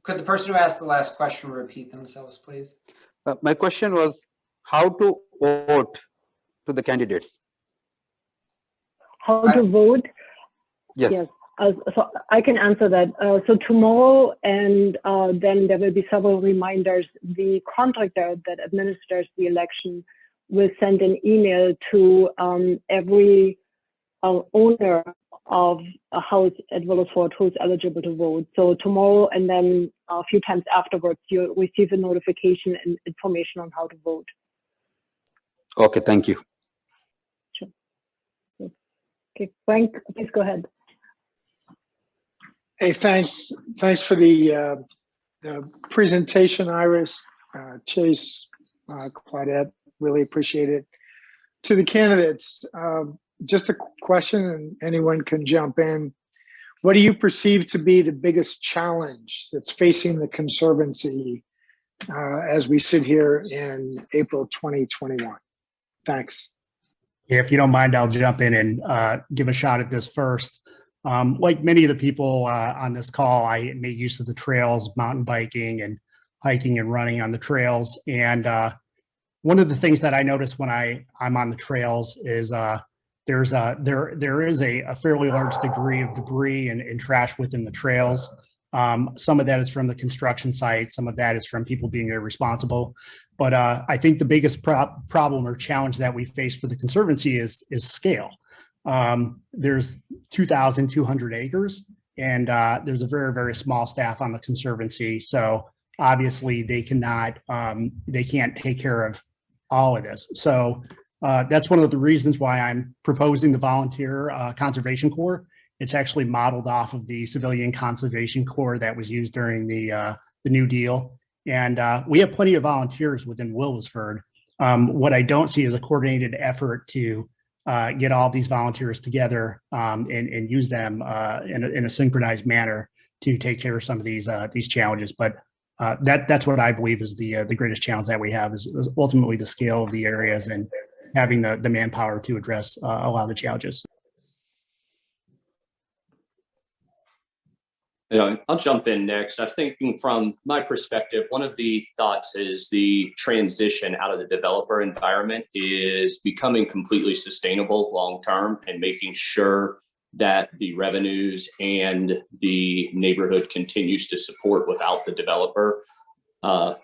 could the person who asked the last question repeat themselves, please? My question was how to vote to the candidates? How to vote? Yes. Yes. So I can answer that. So tomorrow, and then there will be several reminders. The contractor that administers the election will send an email to every owner of a house at Willowsford who's eligible to vote. So tomorrow, and then a few times afterwards, you'll receive a notification and information on how to vote. Okay, thank you. Sure. Okay, Frank, please go ahead. Hey, thanks. Thanks for the presentation, Iris, Chase, Claudette. Really appreciate it. To the candidates, just a question, and anyone can jump in. What do you perceive to be the biggest challenge that's facing the Conservancy as we sit here in April 2021? Thanks. Yeah, if you don't mind, I'll jump in and give a shot at this first. Like many of the people on this call, I make use of the trails, mountain biking and hiking and running on the trails. And one of the things that I notice when I'm on the trails is there is a fairly large degree of debris and trash within the trails. Some of that is from the construction site. Some of that is from people being irresponsible. But I think the biggest problem or challenge that we face for the Conservancy is scale. There's 2,200 acres, and there's a very, very small staff on the Conservancy. So obviously they can't take care of all of this. So that's one of the reasons why I'm proposing the Volunteer Conservation Corps. It's actually modeled off of the Civilian Conservation Corps that was used during the New Deal. And we have plenty of volunteers within Willowsford. What I don't see is a coordinated effort to get all these volunteers together and use them in a synchronized manner to take care of some of these challenges. But that's what I believe is the greatest challenge that we have is ultimately the scale of the areas and having the manpower to address a lot of the challenges. I'll jump in next. I'm thinking from my perspective, one of the thoughts is the transition out of the developer environment is becoming completely sustainable long-term and making sure that the revenues and the neighborhood continues to support without the developer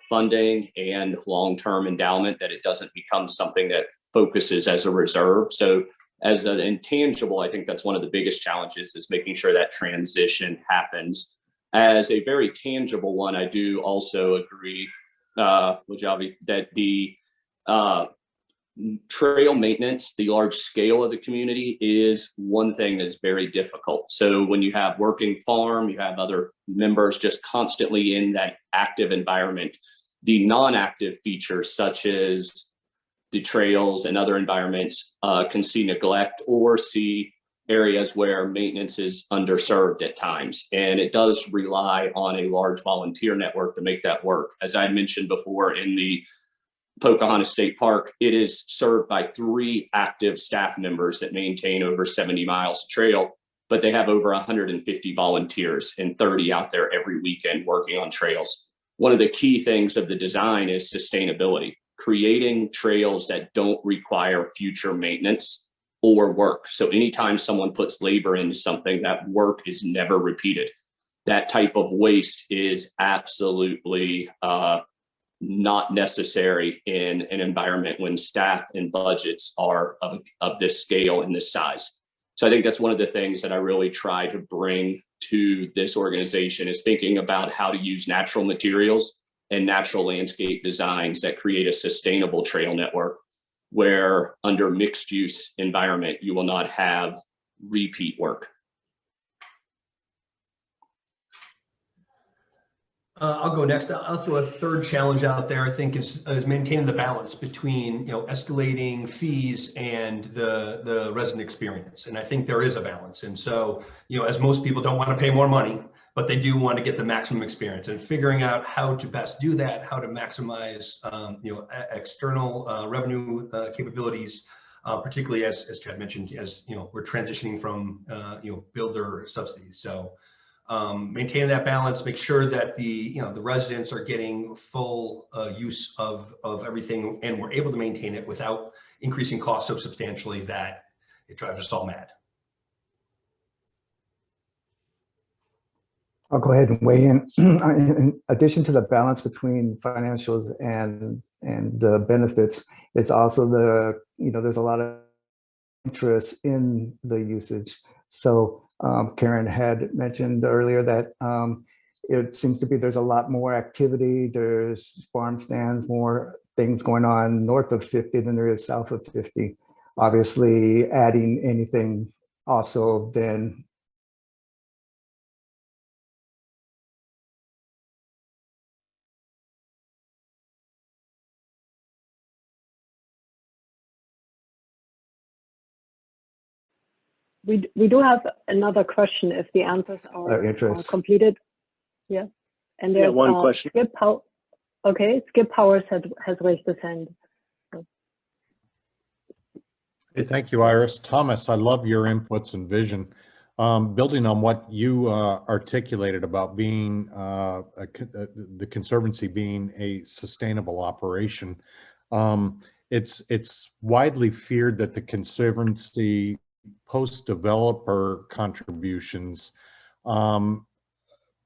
funding and long-term endowment, that it doesn't become something that focuses as a reserve. So as an intangible, I think that's one of the biggest challenges, is making sure that transition happens. As a very tangible one, I do also agree with Javi that the trail maintenance, the large scale of the community, is one thing that's very difficult. So when you have working farm, you have other members just constantly in that active environment, the non-active features such as the trails and other environments can see neglect or see areas where maintenance is underserved at times. And it does rely on a large volunteer network to make that work. As I mentioned before, in the Pocahontas State Park, it is served by 3 active staff members that maintain over 70 miles of trail, but they have over 150 volunteers and 30 out there every weekend working on trails. One of the key things of the design is sustainability, creating trails that don't require future maintenance or work. So anytime someone puts labor into something, that work is never repeated. That type of waste is absolutely not necessary in an environment when staff and budgets are of this scale and this size. So I think that's one of the things that I really try to bring to this organization, is thinking about how to use natural materials and natural landscape designs that create a sustainable trail network, where under mixed use environment, you will not have repeat work. I'll go next. I'll throw a third challenge out there. I think is maintaining the balance between escalating fees and the resident experience. And I think there is a balance. And so as most people don't want to pay more money, but they do want to get the maximum experience, and figuring out how to best do that, how to maximize external revenue capabilities, particularly as Chad mentioned, as we're transitioning from builder subsidies. So maintain that balance, make sure that the residents are getting full use of everything, and we're able to maintain it without increasing costs so substantially that it drives us all mad. I'll go ahead and weigh in. In addition to the balance between financials and the benefits, it's also there's a lot of interest in the usage. So Karen had mentioned earlier that it seems to be there's a lot more activity. There's farm stands, more things going on north of 50 than there is south of 50. Obviously, adding anything also then We do have another question if the answers are completed. Yeah. And there's one question. Skip Powers has raised his hand. Hey, thank you, Iris. Thomas, I love your inputs and vision. Building on what you articulated about being the Conservancy being a sustainable operation, it's widely feared that the Conservancy post-developer contributions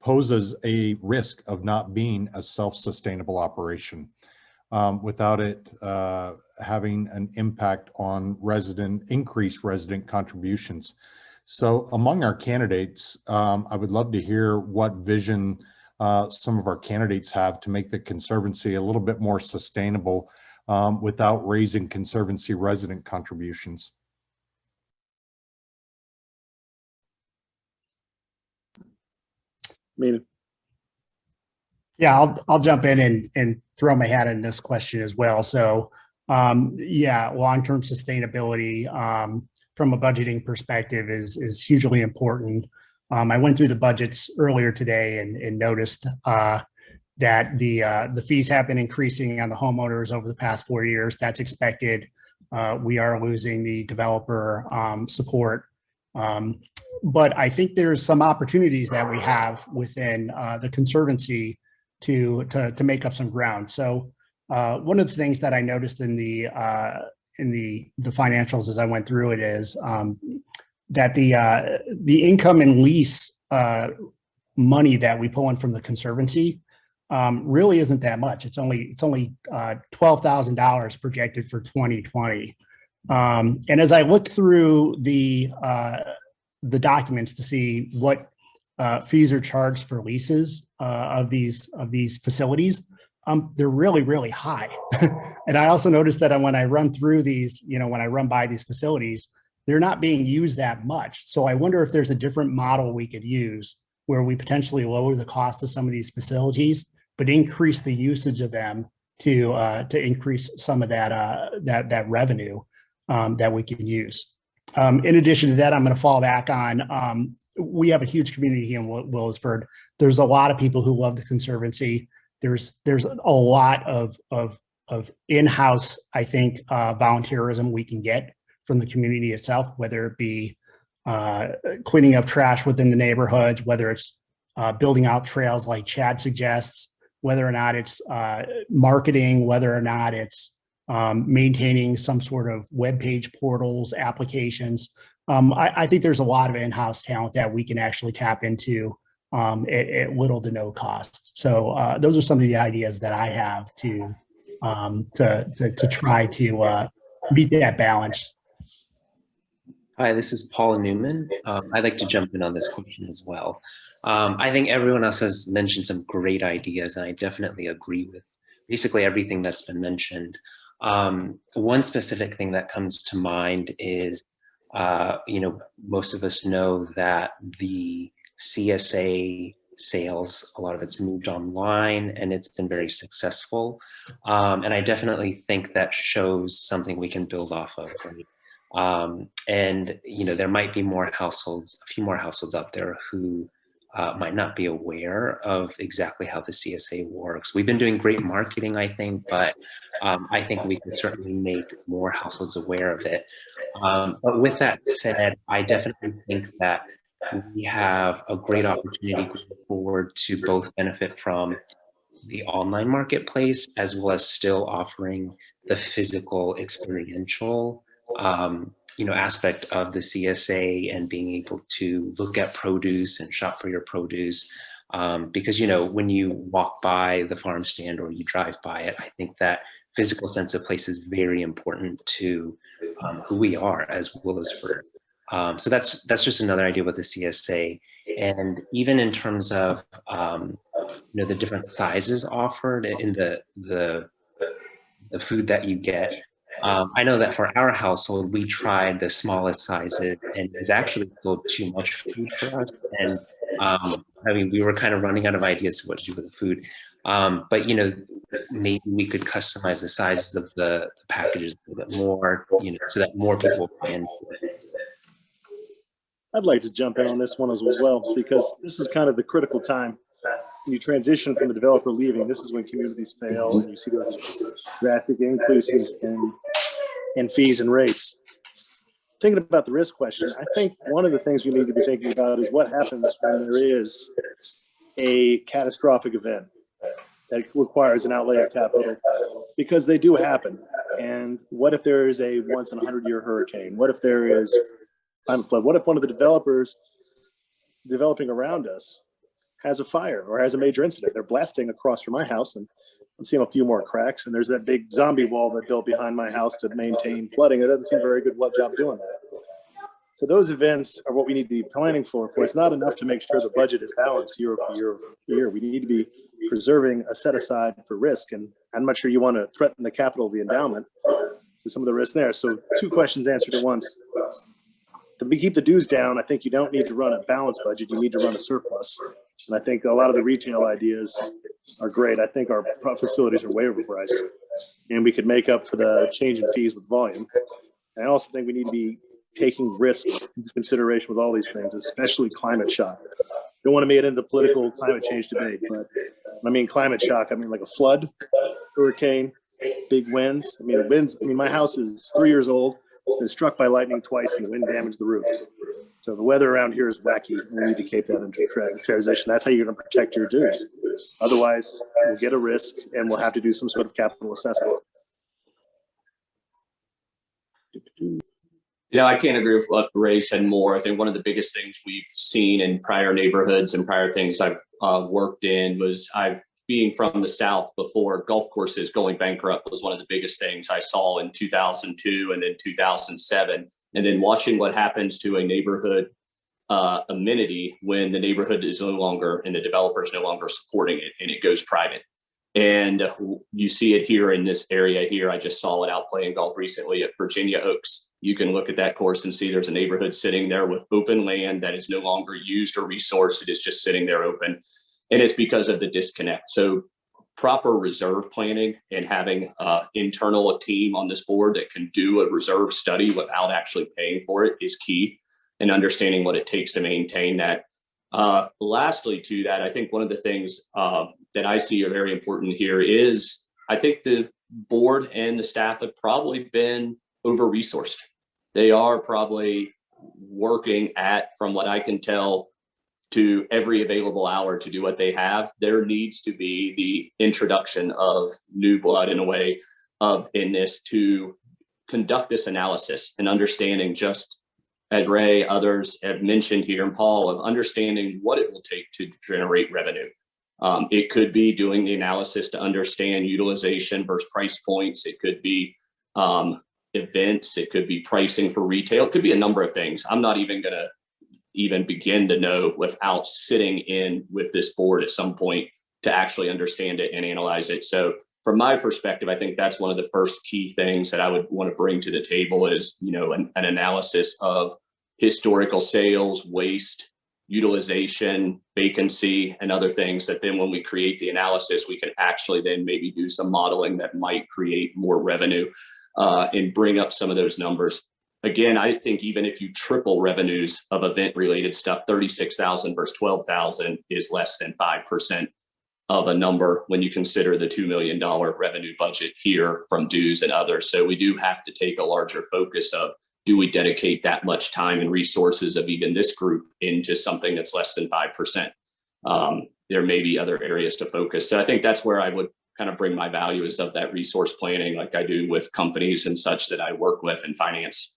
poses a risk of not being a self-sustainable operation without it having an impact on increased resident contributions. So among our candidates, I would love to hear what vision some of our candidates have to make the Conservancy a little bit more sustainable without raising Conservancy resident contributions. Yeah, I'll jump in and throw my hat in this question as well. So yeah, long-term sustainability from a budgeting perspective is hugely important. I went through the budgets earlier today and noticed that the fees have been increasing on the homeowners over the past 4 years. That's expected. We are losing the developer support. But I think there's some opportunities that we have within the Conservancy to make up some ground. So one of the things that I noticed in the financials as I went through it is that the income and lease money that we pull in from the Conservancy really isn't that much. It's only $12,000 projected for 2020. And as I looked through the documents to see what fees are charged for leases of these facilities, they're really, really high. And I also noticed that when I run through these, when I run by these facilities, they're not being used that much. So I wonder if there's a different model we could use where we potentially lower the cost of some of these facilities, but increase the usage of them to increase some of that revenue that we can use. In addition to that, I'm going to fall back on, we have a huge community here in Willowsford. There's a lot of people who love the Conservancy. There's a lot of in-house, I think, volunteerism we can get from the community itself, whether it be cleaning up trash within the neighborhoods, whether it's building out trails like Chad suggests, whether or not it's marketing, whether or not it's maintaining some sort of web page portals, applications. I think there's a lot of in-house talent that we can actually tap into at little to no cost. So those are some of the ideas that I have to try to meet that balance. Hi, this is Paul Newman. I'd like to jump in on this question as well. I think everyone else has mentioned some great ideas, and I definitely agree with basically everything that's been mentioned. One specific thing that comes to mind is, most of us know that the CSA sales, a lot of it's moved online and it's been very successful. And I definitely think that shows something we can build off of. Right? And, there might be more households, a few more households out there who might not be aware of exactly how the CSA works. We've been doing great marketing, I think, but I think we can certainly make more households aware of it. But with that said, I definitely think that we have a great opportunity going forward to both benefit from the online marketplace as well as still offering the physical experiential aspect of the CSA and being able to look at produce and shop for your produce. Because, when you walk by the farm stand or you drive by it, I think that physical sense of place is very important to who we are as Willowsford. So that's just another idea with the CSA. And even in terms of, the different sizes offered in the food that you get, I know that for our household, we tried the smallest sizes and it's actually still too much food for us. And we were kind of running out of ideas to what to do with the food. But, maybe we could customize the sizes of the packages a little bit more, so that more people will buy into it. I'd like to jump in on this one as well, because this is kind of the critical time. When you transition from the developer leaving, this is when communities fail and you see those drastic increases in fees and rates. Thinking about the risk question, I think one of the things we need to be thinking about is what happens when there is a catastrophic event that requires an outlay of capital, because they do happen. And what if there is a once in 100-year hurricane? What if there is time of flood? What if one of the developers developing around us has a fire or has a major incident? They're blasting across from my house and I'm seeing a few more cracks, and there's that big zombie wall that built behind my house to maintain flooding. It doesn't seem a very good job doing that. So those events are what we need to be planning for. It's not enough to make sure the budget is balanced year over year over year. We need to be preserving a set aside for risk, and I'm not sure you want to threaten the capital of the endowment with some of the risk there. So two questions answered at once. To keep the dues down, I think you don't need to run a balanced budget. You need to run a surplus. And I think a lot of the retail ideas are great. I think our facilities are way overpriced, and we could make up for the change in fees with volume. And I also think we need to be taking risk into consideration with all these things, especially climate shock. Don't want to make it into political climate change debate, but when I mean climate shock, I mean like a flood, hurricane, big winds. My house is 3 years old. It's been struck by lightning twice and the wind damaged the roof. So the weather around here is wacky. We need to keep that into transition. That's how you're going to protect your dues. Otherwise, we'll get a risk and we'll have to do some sort of capital assessment. I can't agree with what Ray said more. I think one of the biggest things we've seen in prior neighborhoods and prior things I've worked in was I've being from the South before, golf courses going bankrupt was one of the biggest things I saw in 2002 and then 2007. And then watching what happens to a neighborhood amenity when the neighborhood is no longer and the developer is no longer supporting it and it goes private. And you see it here in this area here. I just saw it out playing golf recently at Virginia Oaks. You can look at that course and see there's a neighborhood sitting there with open land that is no longer used or resourced. It is just sitting there open. And it's because of the disconnect. So proper reserve planning and having internal team on this board that can do a reserve study without actually paying for it is key, and understanding what it takes to maintain that. Lastly to that, I think one of the things that I see are very important here is I think the board and the staff have probably been over-resourced. They are probably working at, from what I can tell, to every available hour to do what they have. There needs to be the introduction of new blood in a way in this to conduct this analysis and understanding, just as Ray, others have mentioned here, and Paul, of understanding what it will take to generate revenue. It could be doing the analysis to understand utilization versus price points. It could be events. It could be pricing for retail. It could be a number of things. I'm not even going to begin to know without sitting in with this board at some point to actually understand it and analyze it. So from my perspective, I think that's one of the first key things that I would want to bring to the table is, an analysis of historical sales, waste, utilization, vacancy, and other things that then when we create the analysis, we can actually then maybe do some modeling that might create more revenue and bring up some of those numbers. Again, I think even if you triple revenues of event related stuff, 36,000 versus 12,000 is less than 5% of a number when you consider the $2 million revenue budget here from dues and others. So we do have to take a larger focus of, do we dedicate that much time and resources of even this group into something that's less than 5%? There may be other areas to focus. So I think that's where I would kind of bring my values of that resource planning, like I do with companies and such that I work with in finance.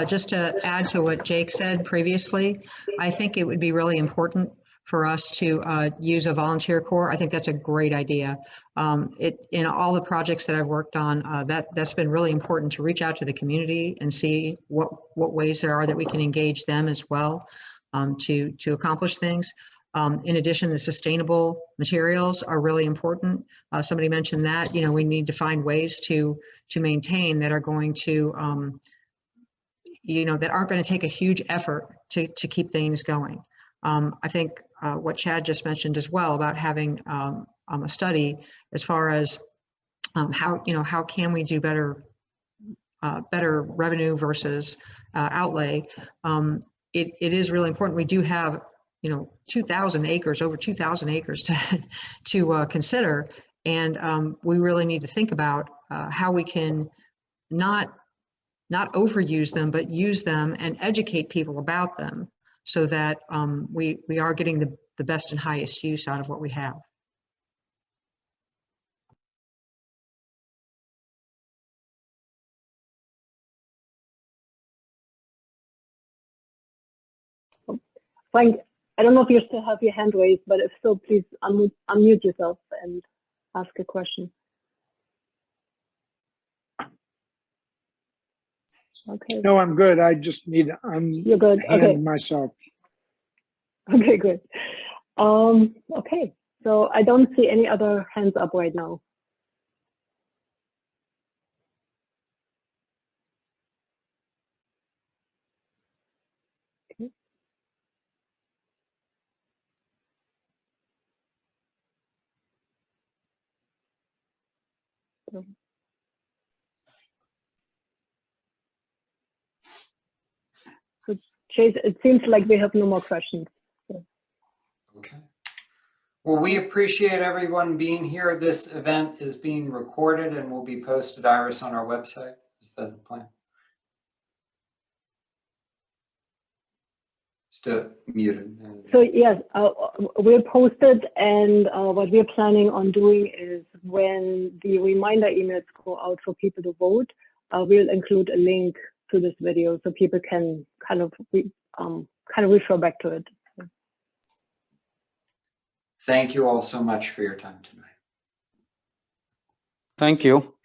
Just to add to what Jake said previously, I think it would be really important for us to use a volunteer corps. I think that's a great idea. In all the projects that I've worked on, that's been really important to reach out to the community and see what ways there are that we can engage them as well to accomplish things. In addition, the sustainable materials are really important. Somebody mentioned that, we need to find ways to maintain that are going to that aren't going to take a huge effort to keep things going. I think what Chad just mentioned as well about having a study as far as how can we do better revenue versus outlay. It is really important. We do have 2,000 acres, over 2,000 acres to consider, and we really need to think about how we can not overuse them, but use them and educate people about them so that we are getting the best and highest use out of what we have. Frank, I don't know if you still have your hand raised, but if so, please unmute yourself and ask a question. Okay. No, I'm good. I just need to You're good. Okay. myself. Okay, good. Okay, so I don't see any other hands up right now. Okay. So Chase, it seems like we have no more questions. So. Okay. Well, we appreciate everyone being here. This event is being recorded and will be posted, Iris, on our website. Is that the plan? Still muted. So yes, we're posted, and what we're planning on doing is when the reminder emails go out for people to vote, we'll include a link to this video so people can kind of refer back to it. Thank you all so much for your time tonight. Thank you.